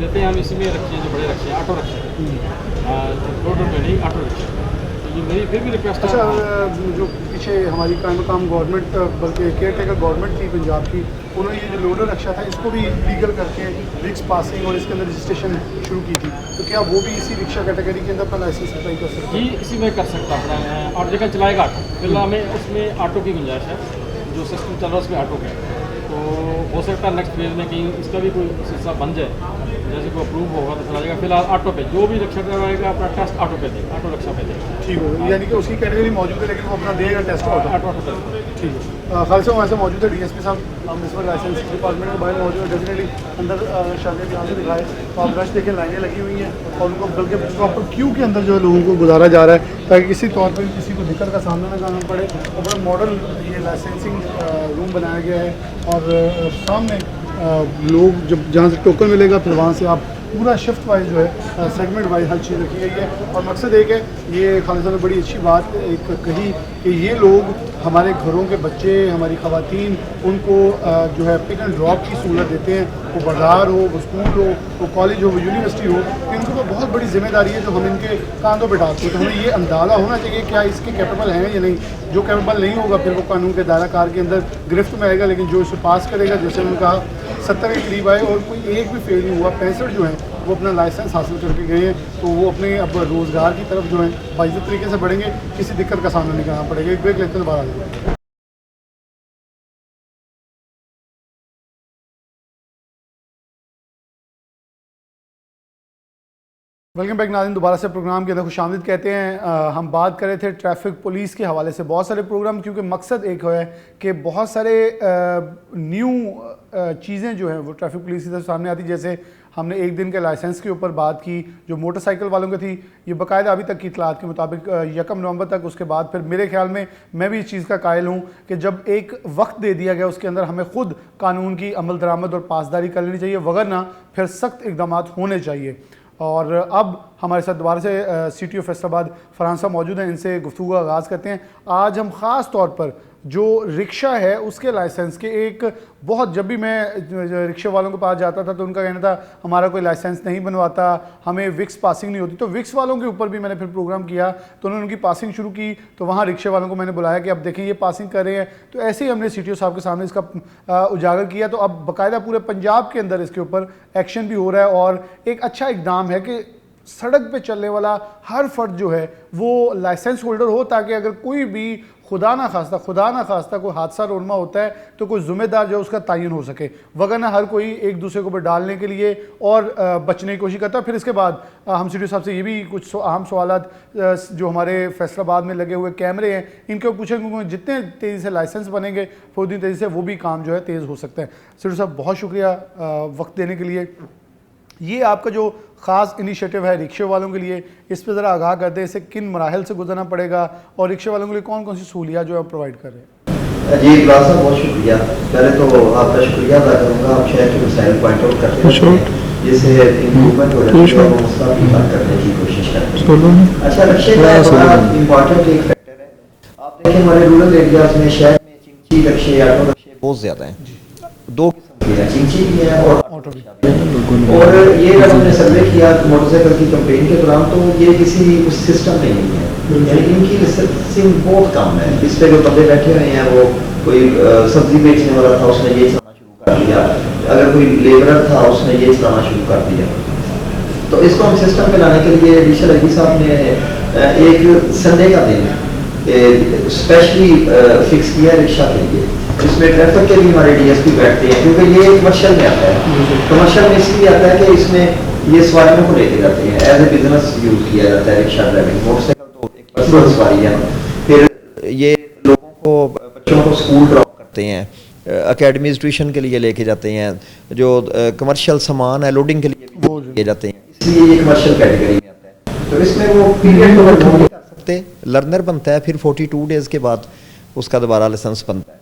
लेते हैं हम, इसी में रखे जो बड़े रिक्शे ऑटो रिक्शे टोटल में नहीं ऑटो रिक्शे। ये मेरी फिर भी रिक्वेस्ट है। अच्छा, जो पीछे हमारी काम गवर्नमेंट बल्कि केयर टेकर गवर्नमेंट थी पंजाब की, उन्होंने ये जो लोडर रक्षा था इसको भी लीगल करके रिक्स पासिंग और इसके अंदर रजिस्ट्रेशन शुरू की थी, तो क्या वो भी इसी रिक्शा कैटेगरी के अंदर अपना लाइसेंस अप्लाई कर सकते हैं? जी इसी में कर सकता अपना, और लेकिन चलाएगा ऑटो, फिलहाल हमें उसमें ऑटो की गुंजाइश है, जो सिस्टम चल रहा है उसमें ऑटो का, तो हो सकता है नेक्स्ट फेज में कहीं इसका भी कोई हिस्सा बन जाए, जैसे कोई अप्रूव होगा तो चला जाएगा। फिलहाल ऑटो पे जो भी रिक्शा ड्राइवर आएगा अपना टेस्ट ऑटो पे देगा, ऑटो रिक्शा पे देगा। ठीक हो, यानी कि उसकी कैटेगरी मौजूद है लेकिन वो अपना देगा टेस्ट ऑटो पे। ठीक है। खालिद साहब वहाँ से मौजूद है DSP साहब, हम इस वक्त लाइसेंसिंग डिपार्टमेंट के बाहर मौजूद है, डेफिनेटली अंदर शायद यहाँ से दिखाए तो आप रश देखें, लाइनें लगी हुई हैं और उनको बल्कि प्रॉपर क्यू के अंदर जो है लोगों को गुजारा जा रहा है ताकि किसी तौर पर किसी को दिक्कत का सामना न करना पड़े। और बड़ा मॉडल ये लाइसेंसिंग रूम बनाया गया है और सामने लोग जब जहाँ से टोकन मिलेगा फिर वहाँ से आप पूरा शिफ्ट वाइज जो है सेगमेंट वाइज हर चीज़ रखी गई है। और मकसद एक है, ये खालिद साहब ने बड़ी अच्छी बात एक कही कि ये लोग हमारे घरों के बच्चे, हमारी ख़वातीन, उनको जो है पिक एंड ड्रॉप की सहूलत देते हैं, वो बाज़ार हो, वो स्कूल हो, वो कॉलेज हो, वो यूनिवर्सिटी हो, इनको तो बहुत बड़ी जिम्मेदारी है जो हम इनके कांधों पर डालते हैं। तो हमें ये अंदाज़ा होना चाहिए क्या इसके कैपेबल हैं या नहीं। जो कैपेबल नहीं होगा फिर वो कानून के दायरा कार के अंदर गिरफ्त में आएगा, लेकिन जो इसे पास करेगा, जैसे उन्होंने कहा 70 के करीब आए और कोई एक भी फेल नहीं हुआ, 65 जो हैं वो अपना लाइसेंस हासिल करके गए हैं, तो वो अपने अब रोज़गार की तरफ जो है बाइज़्ज़त तरीके से बढ़ेंगे, किसी दिक्कत का सामना नहीं करना पड़ेगा। एक ब्रेक लेते हैं, बाहर आ जाएंगे। वेलकम बैक नाज़रीन, दोबारा से प्रोग्राम के अंदर खुशामदीद कहते हैं। हम बात कर रहे थे ट्रैफिक पुलिस के हवाले से, बहुत सारे प्रोग्राम, क्योंकि मकसद एक है कि बहुत सारे न्यू चीज़ें जो हैं वो ट्रैफिक पुलिस की तरफ सामने आती। जैसे हमने एक दिन के लाइसेंस के ऊपर बात की जो मोटरसाइकिल वालों की थी, ये बाकायदा अभी तक की इतलात के मुताबिक 1 नवंबर तक, उसके बाद फिर मेरे ख्याल में मैं भी इस चीज़ का कायल हूँ कि जब एक वक्त दे दिया गया उसके अंदर हमें ख़ुद कानून की अमल दरामद और पासदारी कर लेनी चाहिए, वगरना फिर सख्त इक़दाम होने चाहिए। और अब हमारे साथ दोबारा से CTO फैसलाबाद फरहान साहब मौजूद हैं, इनसे गुफ्तगू का आगाज़ करते हैं। आज हम ख़ास तौर पर जो रिक्शा है उसके लाइसेंस के एक बहुत, जब भी मैं रिक्शे वालों के पास जाता था तो उनका कहना था हमारा कोई लाइसेंस नहीं बनवाता, हमें विक्स पासिंग नहीं होती। तो विक्स वालों के ऊपर भी मैंने फिर प्रोग्राम किया, तो उन्होंने उनकी पासिंग शुरू की, तो वहाँ रिक्शे वालों को मैंने बुलाया कि अब देखें ये पासिंग कर रहे हैं। तो ऐसे ही हमने CTO साहब के सामने इसका उजागर किया, तो अब बाकायदा पूरे पंजाब के अंदर इसके ऊपर एक्शन भी हो रहा है और एक अच्छा इकदाम है कि सड़क पे चलने वाला हर फर्द जो है वो लाइसेंस होल्डर हो, ताकि अगर कोई भी खुदा ना खास्ता कोई हादसा रोनमा होता है तो कोई ज़िम्मेदार जो उसका तयन हो सके, वगरना हर कोई एक दूसरे को ऊपर डालने के लिए और बचने की कोशिश करता है। फिर इसके बाद हम CTO साहब से ये भी कुछ अहम सवालात जो हमारे फैसलाबाद में लगे हुए कैमरे हैं इनके पूछेंगे, जितने तेज़ी से लाइसेंस बनेंगे फिर उतनी तेज़ी से वो भी काम जो है तेज़ हो सकता है। CTO साहब बहुत शुक्रिया वक्त देने के लिए। ये आपका जो ख़ास इनिशिएटिव है रिक्शे वालों के लिए, इस पर ज़रा आगाह कर दें, इसे किन मराहल से गुजरना पड़ेगा और रिक्शे वालों के लिए कौन कौन सी सहूलियात जो आप प्रोवाइड कर रहे हैं? जी इकबाल साहब बहुत शुक्रिया। पहले तो आपका शुक्रिया अदा करूँगा, आप शहर के मसाइल पॉइंट आउट करते हैं जिससे इम्प्रूवमेंट हो जाती है और मसला भी हल करने की कोशिश करते हैं। अच्छा, रिक्शे का बड़ा इम्पॉर्टेंट एक फैक्टर है। आप देखें हमारे रूरल एरियाज में, शहर में चिमची रिक्शे, ऑटो रिक्शे बहुत ज़्यादा हैं। दो किस्म चिंची भी है और ऑटो भी। और ये जब हमने सर्वे किया मोटरसाइकिल की कंपेन के दौरान तो ये किसी सिस्टम में नहीं है, यानी इनकी लाइसेंसिंग बहुत कम है। इस पे जो बंदे बैठे हुए हैं वो कोई सब्जी बेचने वाला था उसने ये चलाना शुरू कर दिया, अगर कोई लेबरर था उसने ये चलाना शुरू कर दिया। तो इसको हम सिस्टम पे लाने के लिए एडिशनल एडी साहब ने एक संडे का दिन स्पेशली फिक्स किया रिक्शा के लिए, जिसमें ट्रैफिक के लिए हमारे डीएसपी बैठते हैं, क्योंकि ये कमर्शियल में आता है। कमर्शियल में इसलिए आता है कि इसमें ये सवारियों को लेके जाते हैं, एज ए बिजनेस यूज किया जाता है रिक्शा ड्राइविंग। मोटरसाइकिल तो एक पर्सनल सवारी है, फिर ये लोगों को बच्चों को स्कूल ड्रॉप करते हैं, अकेडमीज ट्यूशन के लिए लेके जाते हैं, जो कमर्शियल सामान है लोडिंग के लिए लेके जाते हैं, इसलिए ये कमर्शियल कैटेगरी में आता है। तो इसमें वो पीरियड को कंट्रोल नहीं कर सकते, लर्नर बनता है, फिर 42 डेज के बाद उसका दोबारा लाइसेंस बनता है।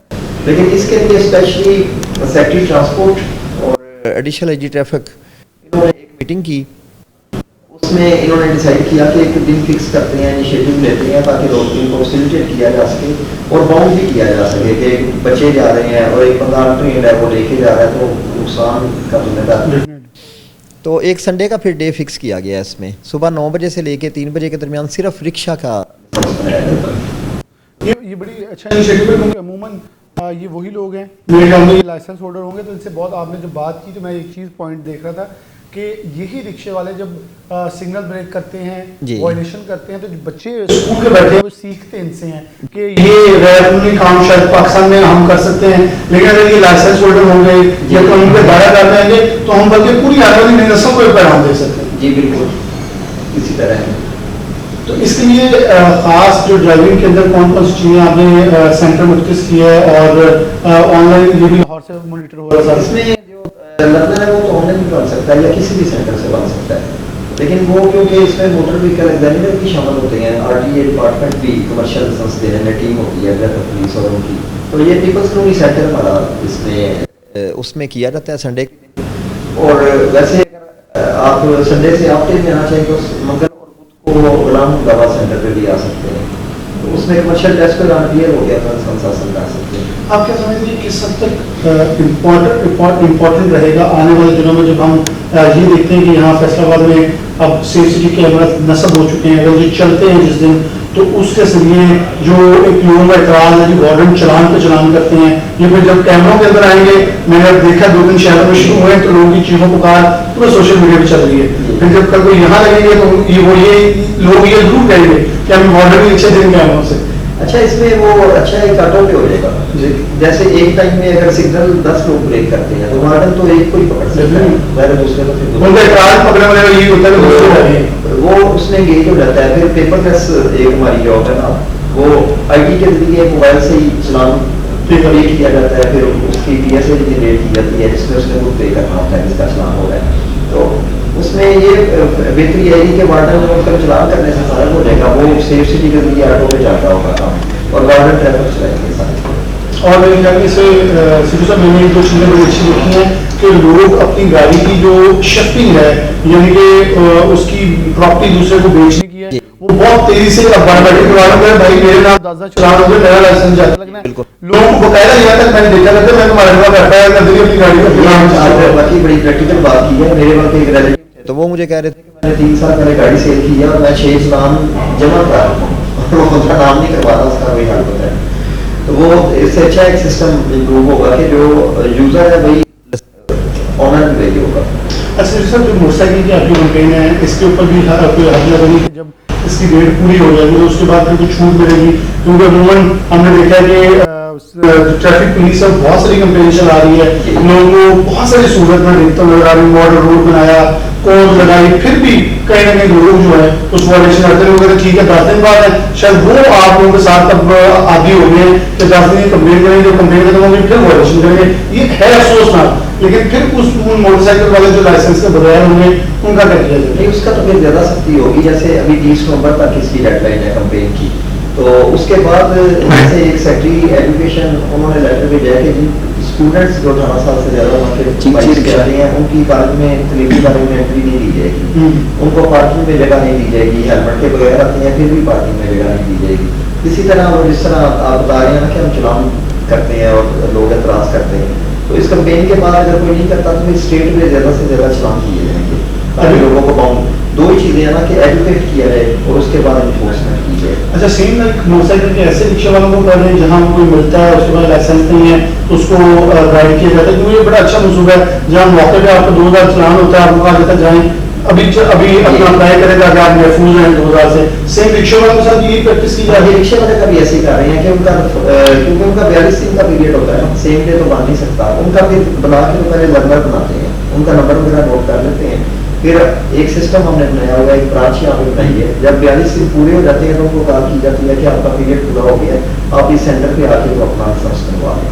लेकिन इसके लिए स्पेशली सेक्रेटरी ट्रांसपोर्ट और एडिशनल एजी ट्रैफिक इन्होंने एक मीटिंग की, उसमें इन्होंने डिसाइड किया कि एक दिन फिक्स करते हैं, इनिशिएटिव लेते हैं ताकि लोग इनको फैसिलिटेट किया जा सके और बाउंड भी किया जा सके कि बच्चे जा रहे हैं और एक बंदा ट्रेन है वो लेके जा रहा है तो नुकसान का जिम्मेदार। तो एक संडे का फिर डे फिक्स किया गया है, इसमें सुबह 9 बजे से लेके 3 बजे के दरमियान सिर्फ रिक्शा का ये बड़ी अच्छा इनिशिएटिव है, क्योंकि अमूमन ये वही लोग हैं मेरे ख्याल में ये लाइसेंस होल्डर होंगे, तो इनसे बहुत आपने जो बात की तो मैं एक चीज़ पॉइंट देख रहा था कि यही रिक्शे वाले जब सिग्नल ब्रेक करते हैं, वायलेशन करते हैं, तो जो बच्चे स्कूल के बैठे हैं वो सीखते इनसे हैं कि ये गैर काम शायद पाकिस्तान में हम कर सकते हैं, लेकिन अगर ये लाइसेंस होल्डर होंगे या तो उनके दायरा कर जाएंगे तो हम बल्कि पूरी आने वाली नस्लों को पैगाम दे सकते हैं। जी बिल्कुल, इसी तरह है। तो इसके लिए खास जो ड्राइविंग के अंदर कौन कौन सी चीज़ें आपने सेंटर मुख्तस की है और ऑनलाइन ये भी लाहौर से मॉनिटर हो रहा है? इसमें जो लर्नर है वो तो ऑनलाइन भी बन सकता है या किसी भी सेंटर से बन सकता है, लेकिन वो क्योंकि इसमें मोटर व्हीकल एग्जामिनर भी शामिल होते हैं, RTA डिपार्टमेंट भी कमर्शियल लाइसेंस देने में टीम होती है ट्रैफिक पुलिस और उनकी, तो ये पीपल्स कॉलोनी सेंटर हमारा इसमें उसमें किया जाता है संडे। और वैसे आप संडे से आप दिन में आना चाहिए तो मंगल वो गुलाम दवा सेंटर पे भी आ सकते हैं, तो उसमें कमर्शियल टेस्ट का क्लियर हो गया था, संसाधन कर सकते हैं। आप क्या समझेंगे किस हद तक इम्पोर्टेंट रहेगा आने वाले दिनों में, जब हम ये देखते हैं कि यहाँ फैसलाबाद में अब सेफ सिटी कैमरा नस्ब हो चुके हैं, अगर ये चलते हैं जिस दिन तो उसके जरिए जो एक लोगों का एतराज है कि वार्डन चलान पे चलान करते हैं, ये फिर जब कैमरों के अंदर आएंगे, मैंने देखा 2-3 शहरों में शुरू हुए तो लोगों की चीज़ों को कहा पूरा सोशल मीडिया पे चल रही है, फिर जब कल को यहाँ लगेंगे तो ये लोग ये जरूर कहेंगे कि हम वार्डन भी अच्छे दिन कैमरों से। अच्छा, इसमें वो अच्छा एक ऑटो पे हो जाएगा, जैसे एक टाइम में अगर सिग्नल 10 लोग ब्रेक करते हैं तो वार्डन तो एक को ही पकड़ सकता है, पहले दूसरे को फिर पकड़ने वाले ये होता है वो उसमें एंगेज हो जाता है। फिर पेपरलेस एक हमारी जॉब है ना, वो IT के जरिए मोबाइल से ही चलान पे किया जाता है, फिर उसकी PSA जनरेट की जाती है जिसमें उसने वो पे करना होता है जिसका चलान हो रहा है। तो उसमें ये बेहतरी है कि वार्डन का चलान करने से सारा हो जाएगा, वो सेफ सिटी के जरिए ऑटो पे जाता होगा काम और वार्डन ट्रैफिक चलाएंगे सारे। और मेरे ख्याल से सिद्धू साहब मैंने दो चीज़ें बड़ी अच्छी देखी हैं कि लोग अपनी गाड़ी की जो शिफ्टिंग है, यानी कि उसकी प्रॉपर्टी दूसरे को बेचने की है, वो बहुत तेजी से बायोमेट्रिक करवाना है, भाई मेरे नाम 10 चलान हो गए, मेरा लाइसेंस जाता लगना है, लोगों को बकायदा यहाँ तक मैंने देखा रहता है, मैं तुम्हारे पास बैठा है अपनी गाड़ी का। बाकी बड़ी प्रैक्टिकल बात की है, मेरे वक्त एक रिलेटिव तो वो मुझे कह रहे थे कि मैंने 3 साल पहले गाड़ी सेल की है और मैं 6 चलान जमा करा रहा हूँ, उसका नाम नहीं करवा रहा, उसका वही हाल होता है। तो वो इससे अच्छा एक सिस्टम इम्प्रूव होगा कि जो यूजर है वही ऑनर भी वही होगा। अच्छा सर, जो मोटरसाइकिल की आपकी कैंपेन है इसके ऊपर भी कि जब इसकी डेट पूरी हो जाएगी तो उसके बाद फिर कुछ छूट मिलेगी, क्योंकि अमूमन हमने देखा है कि ट्रैफिक पुलिस अब बहुत सारी कैंपेन चला रही है, लोगों को बहुत सारी सूरत में देखता नजर आ रही, मॉडल रोड बनाया, कोड लगाई, फिर भी कहीं ना कहीं लोग जो है उस वायलेशन करते हैं। ठीक है 10 दिन बाद है, शायद वो आप लोगों के साथ अब आदि हो गए कि 10 दिन कंप्लेन करेंगे, जो कंप्लेन खत्म होंगे फिर वायलेशन करेंगे, ये है अफसोसनाक। लेकिन फिर उस मोटरसाइकिल वाले जो लाइसेंस के बगैर होंगे उनका क्या किया जाए? नहीं, उसका तो फिर ज़्यादा सख्ती होगी, जैसे अभी 30 नवंबर तक इसकी डेडलाइन है कंप्लेन की, तो उसके बाद जैसे एक सेक्रेटरी एजुकेशन उन्होंने लेटर भेजा है कि जिन स्टूडेंट्स जो 18 साल से ज़्यादा करते हैं उनकी पार्किंग में तकलीफी पार्किंग में एंट्री नहीं दी जाएगी, उनको पार्किंग में जगह नहीं दी जाएगी, हेलमेट के बगैर आते हैं फिर भी पार्किंग में जगह नहीं दी जाएगी। इसी तरह वो जिस तरह आप बता रहे हैं ना कि हम चलान करते हैं और लोग एतराज़ करते हैं, तो इस कैंपेन के बाद अगर कोई नहीं करता तो फिर स्टेट में ज़्यादा से ज़्यादा चलान किए जाएंगे ताकि लोगों को बाउंड दो ही चीज़ें हैं ना कि एजुकेट किया जाए और उसके बाद इन्फोर्समेंट की जाए। अच्छा सेम लाइक मोटरसाइकिल के ऐसे रिक्शे वालों को कर रहे हैं जहाँ कोई मिलता है उसके पास लाइसेंस नहीं है तो उसको राइड किया जाता है, क्योंकि ये बड़ा अच्छा मंसूबा है जहाँ मौके पे आपको 2000 चलान होता है, आपको कहा जाता है जाएँ अभी अपना अप्लाई करेगा कि आप महफूज हैं 2000 से। सेम रिक्शे वालों के साथ यही प्रैक्टिस की जाती है। रिक्शे वाले का भी ऐसे ही कर रहे हैं कि उनका क्योंकि उनका 42 दिन का पीरियड होता है, सेम डे तो बन नहीं सकता, उनका फिर बना के पहले लर्नर बनाते हैं, उनका नंबर वगैरह नोट कर लेते हैं, फिर एक सिस्टम हमने बनाया हुआ है, एक ब्रांच यहाँ पे बनाई है, जब 42 दिन पूरे हो जाते हैं तो उनको कॉल की जाती है कि आपका पीरियड पूरा हो गया है, आप इस सेंटर पे आके तो अपना लाइसेंस बनवा लें।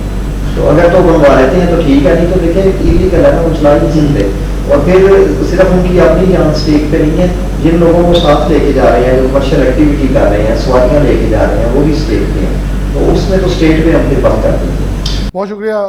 तो अगर तो बनवा लेते हैं तो ठीक है, नहीं तो देखिए इलीगल है ना, वो चला ही नहीं सकते। और फिर सिर्फ उनकी अपनी जान स्टेक पे नहीं है, जिन लोगों को साथ लेके जा रहे हैं, जो कमर्शियल एक्टिविटी कर रहे हैं, सवारियाँ लेके जा रहे हैं, वो भी स्टेक पे हैं, तो उसमें तो स्टेट पे हम फिर बंद कर देंगे। बहुत शुक्रिया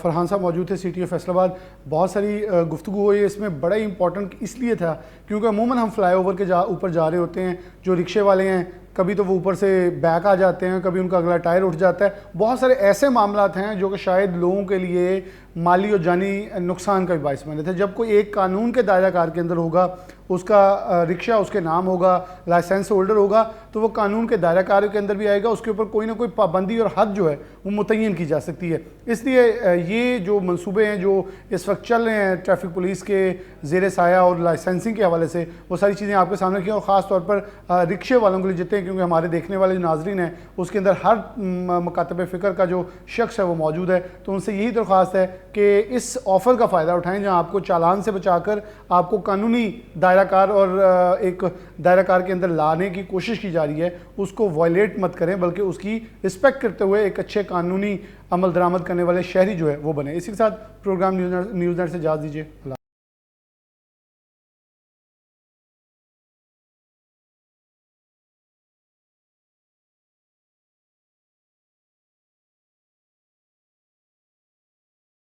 फरहान साहब मौजूद थे सिटी ऑफ फैसलाबाद। बहुत सारी गुफ्तगू हुई, इसमें बड़ा ही इंपॉर्टेंट इसलिए था क्योंकि अमूमन हम फ्लाईओवर के ऊपर जा रहे होते हैं, जो रिक्शे वाले हैं कभी तो वो ऊपर से बैक आ जाते हैं, कभी उनका अगला टायर उठ जाता है, बहुत सारे ऐसे मामलात हैं जो कि शायद लोगों के लिए माली और जानी नुकसान का भी बायस बने थे। जब कोई एक कानून के दायरा कार के अंदर होगा, उसका रिक्शा उसके नाम होगा, लाइसेंस होल्डर होगा, तो वो कानून के दायरा कार के अंदर भी आएगा, उसके ऊपर कोई ना कोई पाबंदी और हद जो है वो मुतय्यन की जा सकती है। इसलिए ये जो मंसूबे हैं जो इस वक्त चल रहे हैं ट्रैफिक पुलिस के ज़ेर साया और लाइसेंसिंग के हवाले से, वो सारी चीज़ें आपके सामने की, और ख़ास तौर पर रिक्शे वालों के लिए जितने, क्योंकि हमारे देखने वाले जो नाजरीन हैं उसके अंदर हर मकातब फ़िक्र का जो शख्स है वो मौजूद है, तो उनसे यही दरख्वास्त है कि इस ऑफ़र का फ़ायदा उठाएं जहां आपको चालान से बचाकर आपको कानूनी दायरा कार और एक दायरा कार के अंदर लाने की कोशिश की जा रही है, उसको वायलेट मत करें, बल्कि उसकी रिस्पेक्ट करते हुए एक अच्छे कानूनी अमल दरामद करने वाले शहरी जो है वो बने। इसी के साथ प्रोग्राम न्यूज़ नेट से इजाज़त दीजिए।